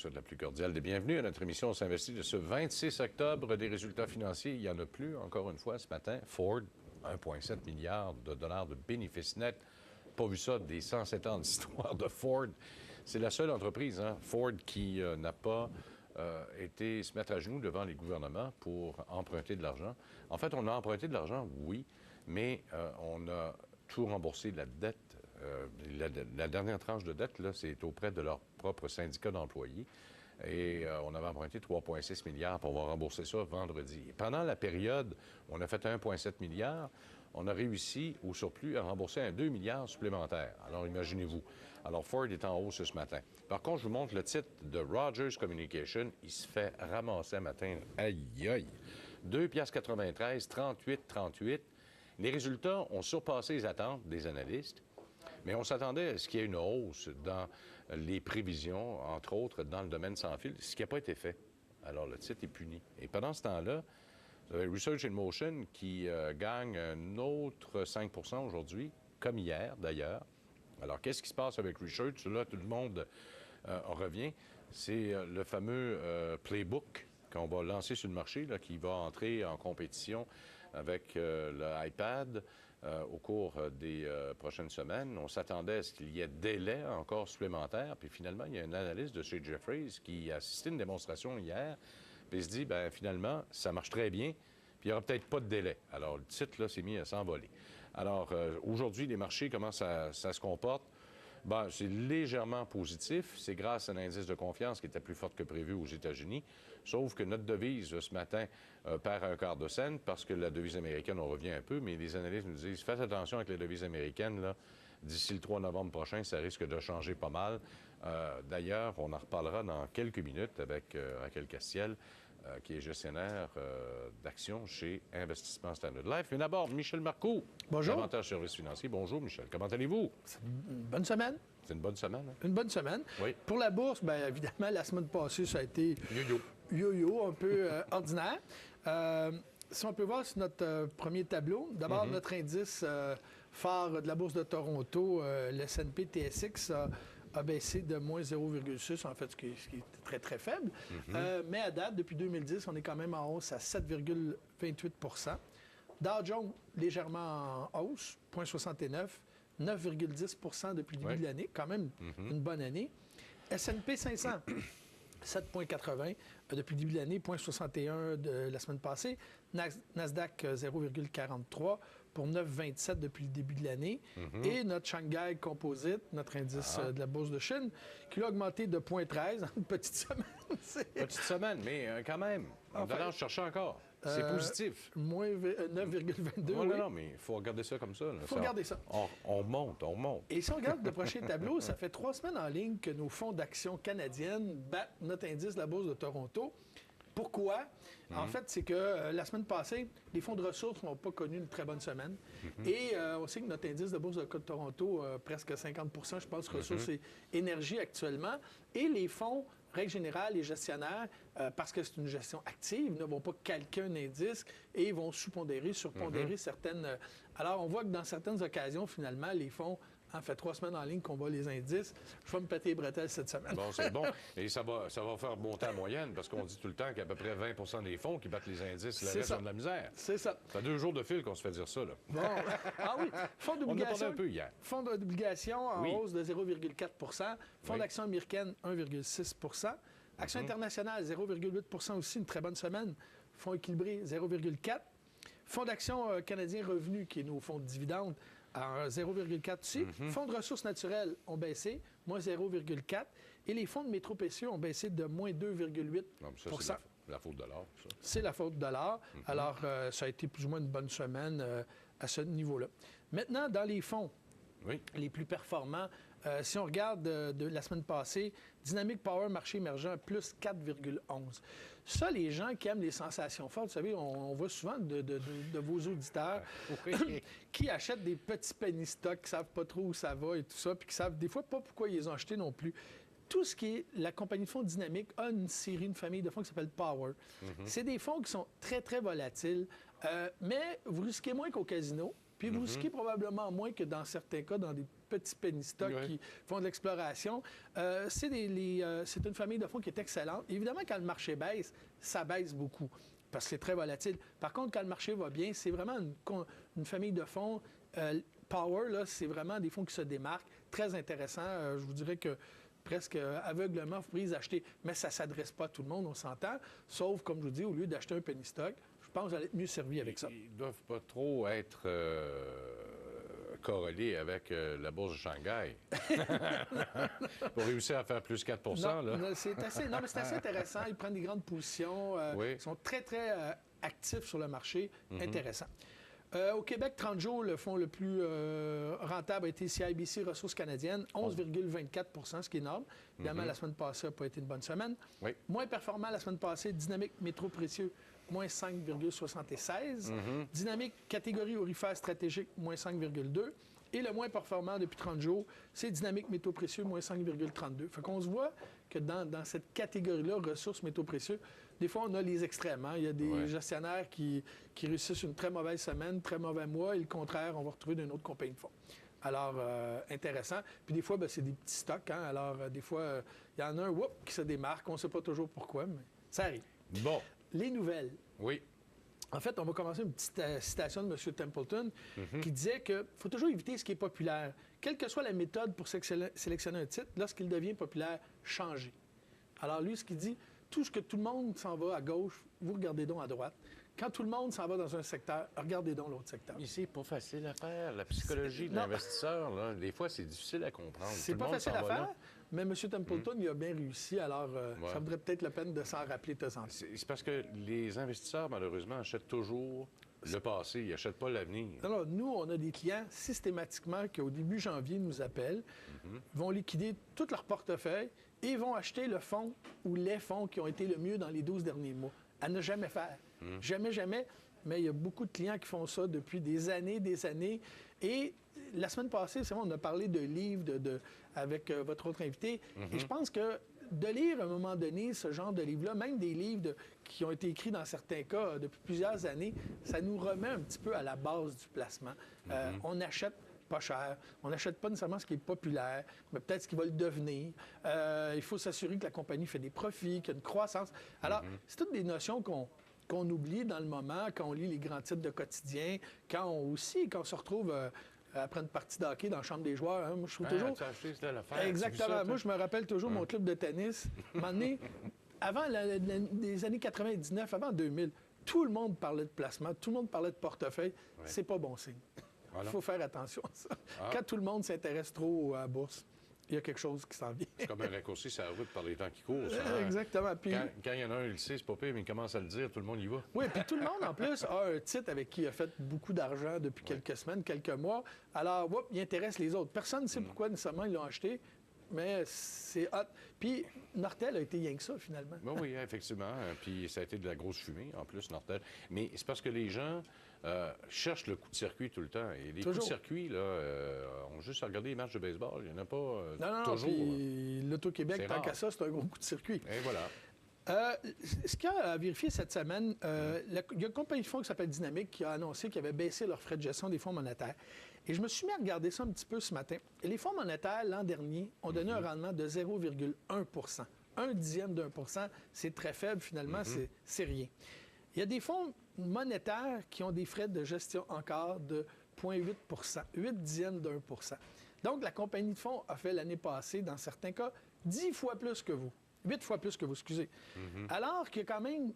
souhaite la plus cordiale des bienvenues à notre émission On s'investit de ce 26 octobre. Des résultats financiers, il n'y en a plus, encore une fois, ce matin. Ford, 1,7 milliard de dollars de bénéfices nets. Pas vu ça des 107 ans d'histoire de Ford. C'est la seule entreprise, Ford, qui n'a pas été se mettre à genoux devant les gouvernements pour emprunter de l'argent. En fait, on a emprunté de l'argent, oui, mais on a tout remboursé de la dette. La dernière tranche de dette, là, c'est auprès de leur propre syndicat d'employés. Et on avait emprunté 3,6 milliards pour avoir remboursé ça vendredi. Et pendant la période où on a fait 1,7 milliard, on a réussi au surplus à rembourser un 2 milliards supplémentaires. Alors, imaginez-vous. Alors, Ford est en hausse ce matin. Par contre, je vous montre le titre de Rogers Communication. Il se fait ramasser un matin. Aïe, aïe. 2,93 38,38. Les résultats ont surpassé les attentes des analystes. Mais on s'attendait à ce qu'il y ait une hausse dans les prévisions, entre autres dans le domaine sans fil, ce qui n'a pas été fait. Alors, le titre est puni. Et pendant ce temps-là, vous avez Research in Motion qui gagne un autre 5 aujourd'hui, comme hier d'ailleurs. Alors, qu'est-ce qui se passe avec Research? Là, tout le monde revient. C'est le fameux Playbook qu'on va lancer sur le marché, là, qui va entrer en compétition avec l'iPad au cours des prochaines semaines. On s'attendait à ce qu'il y ait délai encore supplémentaire. Puis finalement, il y a un analyste de chez Jefferies qui a assisté à une démonstration hier, puis il se dit, bien finalement, ça marche très bien, puis il n'y aura peut-être pas de délai. Alors, le titre, là, s'est mis à s'envoler. Alors, aujourd'hui, les marchés, comment ça se comporte? Bien, c'est légèrement positif. C'est grâce à un indice de confiance qui était plus fort que prévu aux États-Unis. Sauf que notre devise, ce matin, perd un quart de cent parce que la devise américaine, on revient un peu. Mais les analystes nous disent, faites attention avec les devises américaines, là. D'ici le 3 novembre prochain, ça risque de changer pas mal. D'ailleurs, on en reparlera dans quelques minutes avec Raquel Castiel, qui est gestionnaire d'actions chez Investissement Standard Life. Mais d'abord, Michel Marcoux. Bonjour. Davantage services financiers. Bonjour, Michel. Comment allez-vous? C'est une bonne semaine. C'est une bonne semaine, hein? Une bonne semaine. Oui. Pour la bourse, bien évidemment, la semaine passée, ça a été Yo-yo. yo-yo, un peu ordinaire. Si on peut voir sur notre premier tableau, d'abord, notre indice phare de la Bourse de Toronto, le S&P TSX, a baissé de moins 0,6, en fait, ce qui est très, très faible. Mais à date, depuis 2010, on est quand même en hausse à 7,28 Dow Jones, légèrement en hausse, 0,69 9,10 depuis le début de l'année, quand même une bonne année. S&P 500, 7,80 depuis le début de l'année, 0,61 de la semaine passée. Nasdaq, 0,43 pour 9,27 depuis le début de l'année. Et notre Shanghai Composite, notre indice de la Bourse de Chine, qui a augmenté de 0,13 en une petite semaine. Petite semaine, mais quand même. Je cherchais encore. C'est positif. Moins 9,22. Non, mais il faut regarder ça comme ça. Il faut regarder ça. On monte. Et si on regarde le prochain tableau, ça fait 3 semaines en ligne que nos fonds d'action canadiennes battent notre indice de la Bourse de Toronto. Pourquoi? En fait, c'est que la semaine passée, les fonds de ressources n'ont pas connu une très bonne semaine. Et on sait que notre indice de Bourse de Toronto, presque 50 je pense, ressources et énergie actuellement. Et les fonds, règle générale, les gestionnaires, parce que c'est une gestion active, ne vont pas calquer un indice et ils vont sous-pondérer, surpondérer certaines... Alors, on voit que dans certaines occasions, finalement, les fonds... Ça fait 3 semaines en ligne qu'on voit les indices. Je vais me péter les bretelles cette semaine. Bon, c'est bon. Et ça va faire monter la moyenne parce qu'on dit tout le temps qu'il y a à peu près 20 des fonds qui battent les indices. Le reste ont de la misère. C'est ça. Ça fait 2 jours de fil qu'on se fait dire ça, là. Bon. Ah oui. Fonds d'obligation. On en a parlé un peu hier. Fonds d'obligation en hausse de 0,4 Fonds d'action américaine, 1,6 Action internationale, 0,8 aussi, une très bonne semaine. Fonds équilibré, 0,4 Fonds d'action canadien revenu, qui est nos fonds de dividendes, à 0,4 aussi. Fonds de ressources naturelles ont baissé, moins 0,4 Et les fonds de métro-PCE ont baissé de moins 2,8 Ça, c'est la faute de l'or, ça. C'est la faute de l'or. Alors, ça a été plus ou moins une bonne semaine à ce niveau-là. Maintenant, dans les fonds les plus performants, si on regarde de la semaine passée, Dynamic Power, marché émergent, plus 4,11. Ça, les gens qui aiment les sensations fortes, vous savez, on voit souvent de vos auditeurs qui achètent des petits penny stocks, qui ne savent pas trop où ça va et tout ça, puis qui savent des fois pas pourquoi ils les ont achetés non plus. Tout ce qui est la compagnie de fonds Dynamique a une famille de fonds qui s'appelle Power. C'est des fonds qui sont très, très volatiles, mais vous risquez moins qu'au casino. Puis vous risquez probablement moins que dans certains cas, dans des petits penny stocks qui font de l'exploration. C'est une famille de fonds qui est excellente. Évidemment, quand le marché baisse, ça baisse beaucoup parce que c'est très volatile. Par contre, quand le marché va bien, c'est vraiment une famille de fonds. Power, là, c'est vraiment des fonds qui se démarquent. Très intéressant. Je vous dirais que presque aveuglement, vous pouvez les acheter. Mais ça ne s'adresse pas à tout le monde, on s'entend. Sauf, comme je vous dis, au lieu d'acheter un penny stock, je pense que vous allez être mieux servi avec ça. Ils ne doivent pas trop être corrélés avec la bourse de Shanghai. Pour réussir à faire plus 4 non, là. C'est assez intéressant. Ils prennent des grandes positions. Ils sont très, très actifs sur le marché. Intéressant. Au Québec, 30 jours, le fonds le plus rentable a été CIBC Ressources canadiennes, 11,24 ce qui est énorme. Évidemment, la semaine passée n'a pas été une bonne semaine. Oui. Moins performant la semaine passée, Dynamique Métro Précieux, moins 5,76. Dynamique catégorie aurifère stratégique, moins 5,2. Et le moins performant depuis 30 jours, c'est Dynamique Métaux Précieux, moins 5,32. Fait qu'on se voit que dans cette catégorie-là, ressources métaux précieux, des fois, on a les extrêmes. Hein? Il y a des gestionnaires qui réussissent une très mauvaise semaine, très mauvais mois, et le contraire, on va retrouver d'une autre compagnie de fonds. Alors, intéressant. Puis des fois, c'est des petits stocks. Hein? Alors, des fois, il y en a un qui se démarque. On ne sait pas toujours pourquoi, mais ça arrive. Bon. Les nouvelles. Oui. En fait, on va commencer une petite citation de M. Templeton qui disait qu'il faut toujours éviter ce qui est populaire. Quelle que soit la méthode pour sélectionner un titre, lorsqu'il devient populaire, changez. Alors lui, ce qu'il dit, tout ce que tout le monde s'en va à gauche, vous regardez donc à droite. Quand tout le monde s'en va dans un secteur, regardez donc l'autre secteur. Mais c'est pas facile à faire. La psychologie de l'investisseur, là, des fois, c'est difficile à comprendre. C'est pas facile à faire, mais M. Templeton, il a bien réussi. Alors, ça vaudrait peut-être la peine de s'en rappeler de temps en temps. C'est parce que les investisseurs, malheureusement, achètent toujours le passé. Ils n'achètent pas l'avenir. Alors, nous, on a des clients systématiquement qui, au début janvier, nous appellent, vont liquider tout leur portefeuille et vont acheter le fonds ou les fonds qui ont été le mieux dans les 12 derniers mois. À ne jamais faire. Jamais, jamais. Mais il y a beaucoup de clients qui font ça depuis des années. Et la semaine passée, c'est vrai, on a parlé de livres avec votre autre invité. Et je pense que de lire à un moment donné ce genre de livre-là, même des livres qui ont été écrits dans certains cas depuis plusieurs années, ça nous remet un petit peu à la base du placement. On achète pas cher. On n'achète pas nécessairement ce qui est populaire, mais peut-être ce qui va le devenir. Il faut s'assurer que la compagnie fait des profits, qu'il y a une croissance. Alors, c'est toutes des notions qu'on oublie dans le moment quand on lit les grands titres de quotidien, quand on se retrouve après une partie de hockey dans la chambre des joueurs. Hein. Moi, je trouve toujours... Tu as acheté, c'était l'affaire. Exactement. Moi, je me rappelle toujours mon club de tennis. À un moment donné, avant les années 99, avant 2000, tout le monde parlait de placement, tout le monde parlait de portefeuille. C'est pas bon signe. Il faut faire attention à ça. Quand tout le monde s'intéresse trop à la bourse, il y a quelque chose qui s'en vient. C'est comme un raccourci sur la route par les temps qui courent. Ça, exactement. Puis, quand il y en a un, il le sait, c'est pas pire, mais il commence à le dire, tout le monde y va. Oui, puis tout le monde, en plus, a un titre avec qui il a fait beaucoup d'argent depuis quelques semaines, quelques mois. Alors, il intéresse les autres. Personne ne sait pourquoi nécessairement ils l'ont acheté, mais c'est hot. Puis, Nortel a été rien que ça, finalement. Oui, effectivement. Puis, ça a été de la grosse fumée, en plus, Nortel. Mais c'est parce que les gens cherchent le coup de circuit tout le temps. Et les coups de circuit, là, on juste à regarder les matchs de baseball. Il n'y en a pas toujours. Puis l'Auto-Québec, tant qu'à ça, c'est un gros coup de circuit. Et voilà. Ce qu'il y a à vérifier cette semaine, il y a une compagnie de fonds qui s'appelle Dynamique qui a annoncé qu'ils avaient baissé leurs frais de gestion des fonds monétaires. Et je me suis mis à regarder ça un petit peu ce matin. Et les fonds monétaires, l'an dernier, ont donné un rendement de 0,1 1 dixième d'1 c'est très faible, finalement, c'est rien. Il y a des fonds monétaires qui ont des frais de gestion encore de 0,8 8 dixièmes d'1 Donc, la compagnie de fonds a fait l'année passée, dans certains cas, 10 fois plus que vous. 8 fois plus que vous, excusez. Alors que quand même,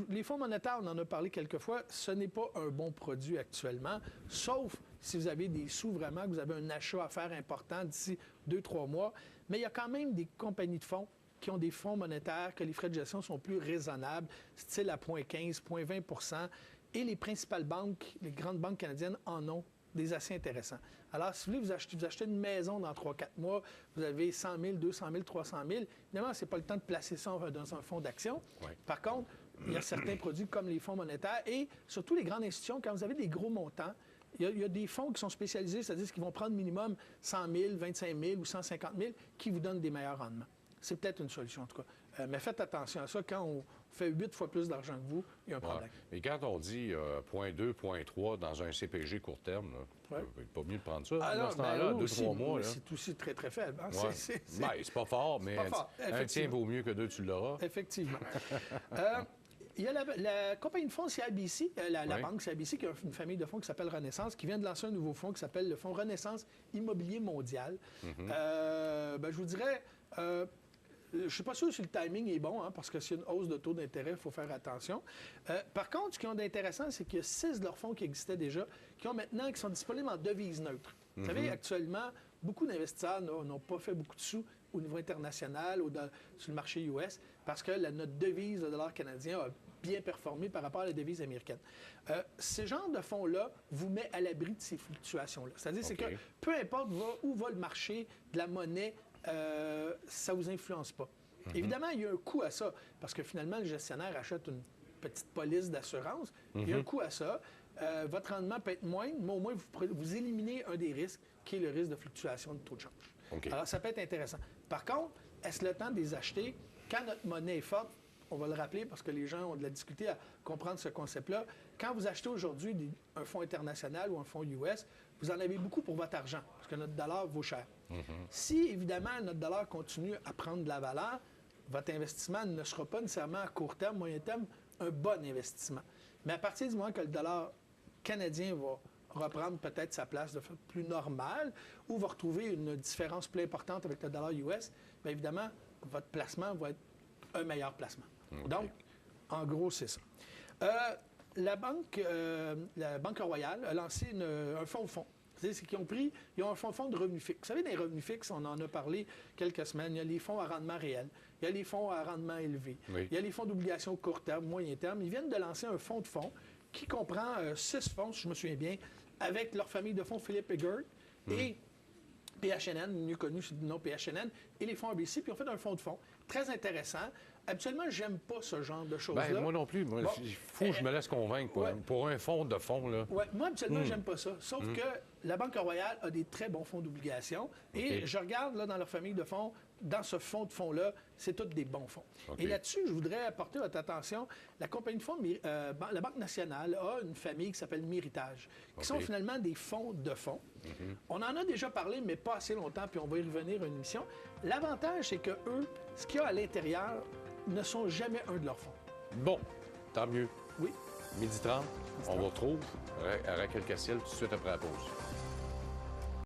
les fonds monétaires, on en a parlé quelques fois, ce n'est pas un bon produit actuellement, sauf si vous avez des sous vraiment, que vous avez un achat à faire important d'ici 2-3 mois. Mais il y a quand même des compagnies de fonds qui ont des fonds monétaires, que les frais de gestion sont plus raisonnables, style à 0,15, 0,20 et les principales banques, les grandes banques canadiennes en ont des assez intéressants. Alors, si vous voulez vous achetez une maison dans 3-4 mois, vous avez 100 000, 200 000, 300 000, évidemment, ce n'est pas le temps de placer ça dans un fonds d'action. Par contre, il y a certains produits comme les fonds monétaires et surtout les grandes institutions, quand vous avez des gros montants, il y a des fonds qui sont spécialisés, c'est-à-dire qu'ils vont prendre minimum 100 000, 25 000 ou 150 000 qui vous donnent des meilleurs rendements. C'est peut-être une solution, en tout cas. Mais faites attention à ça. Quand fait 8 fois plus d'argent que vous, il y a un problème. Mais quand on dit 0,2, 0,3 dans un CPG court terme, c'est pas mieux de prendre ça dans ce temps-là, 2-3 mois. Là. C'est aussi très, très faible. Hein? Ouais. C'est pas fort, mais un tien vaut mieux que 2, tu l'auras. Effectivement. Il y a la compagnie de fonds CIBC, la banque CIBC, qui a une famille de fonds qui s'appelle Renaissance, qui vient de lancer un nouveau fonds qui s'appelle le fonds Renaissance Immobilier Mondial. Je vous dirais, je ne suis pas sûr si le timing est bon, hein, parce que s'il y a une hausse de taux d'intérêt, il faut faire attention. Par contre, ce qu'ils ont d'intéressant, c'est qu'il y a 6 de leurs fonds qui existaient déjà, qui sont disponibles en devises neutres. Vous savez, actuellement, beaucoup d'investisseurs n'ont pas fait beaucoup de sous au niveau international ou sur le marché US parce que notre devise, le dollar canadien, a bien performé par rapport à la devise américaine. Ce genre de fonds-là vous met à l'abri de ces fluctuations-là. C'est-à-dire c'est que peu importe où va le marché de la monnaie, ça ne vous influence pas. Évidemment, il y a un coût à ça parce que finalement, le gestionnaire achète une petite police d'assurance. Il y a un coût à ça. Votre rendement peut être moindre, mais au moins, vous éliminez un des risques qui est le risque de fluctuation de taux de change. Alors, ça peut être intéressant. Par contre, est-ce le temps de les acheter quand notre monnaie est forte? On va le rappeler parce que les gens ont de la difficulté à comprendre ce concept-là. Quand vous achetez aujourd'hui un fonds international ou un fonds US, vous en avez beaucoup pour votre argent parce que notre dollar vaut cher. Si, évidemment, notre dollar continue à prendre de la valeur, votre investissement ne sera pas nécessairement à court terme, moyen terme, un bon investissement. Mais à partir du moment que le dollar canadien va reprendre peut-être sa place de façon plus normale ou va retrouver une différence plus importante avec le dollar US, bien évidemment, votre placement va être un meilleur placement. Donc, en gros, c'est ça. La Banque Royale a lancé un fonds de fonds. C'est qu'ils ont un fonds de revenus fixes. Vous savez, des revenus fixes, on en a parlé quelques semaines. Il y a les fonds à rendement réel, il y a les fonds à rendement élevé, il y a les fonds d'obligation court terme, moyen terme. Ils viennent de lancer un fonds de fonds qui comprend 6 fonds, si je me souviens bien, avec leur famille de fonds Philippe Eggert et PHNN, mieux connu sous le nom PHNN, et les fonds ABC, puis on fait un fonds de fonds. Très intéressant. Habituellement, j'aime pas ce genre de choses-là. Moi non plus. Il faut que je me laisse convaincre pour un fonds de fonds. Là. Moi, habituellement, j'aime pas ça. Sauf que la Banque Royale a des très bons fonds d'obligation. Et je regarde là, dans leur famille de fonds, dans ce fonds de fonds-là, c'est tous des bons fonds. Et là-dessus, je voudrais apporter votre attention. La compagnie de fonds, la Banque nationale, a une famille qui s'appelle Méritage, qui sont finalement des fonds de fonds. On en a déjà parlé, mais pas assez longtemps, puis on va y revenir à une émission. L'avantage, c'est que eux, ce qu'il y a à l'intérieur, ne sont jamais un de leurs fonds. Bon, tant mieux. Oui. 12h30, on vous retrouve à Raquel Cassiel tout de suite après la pause.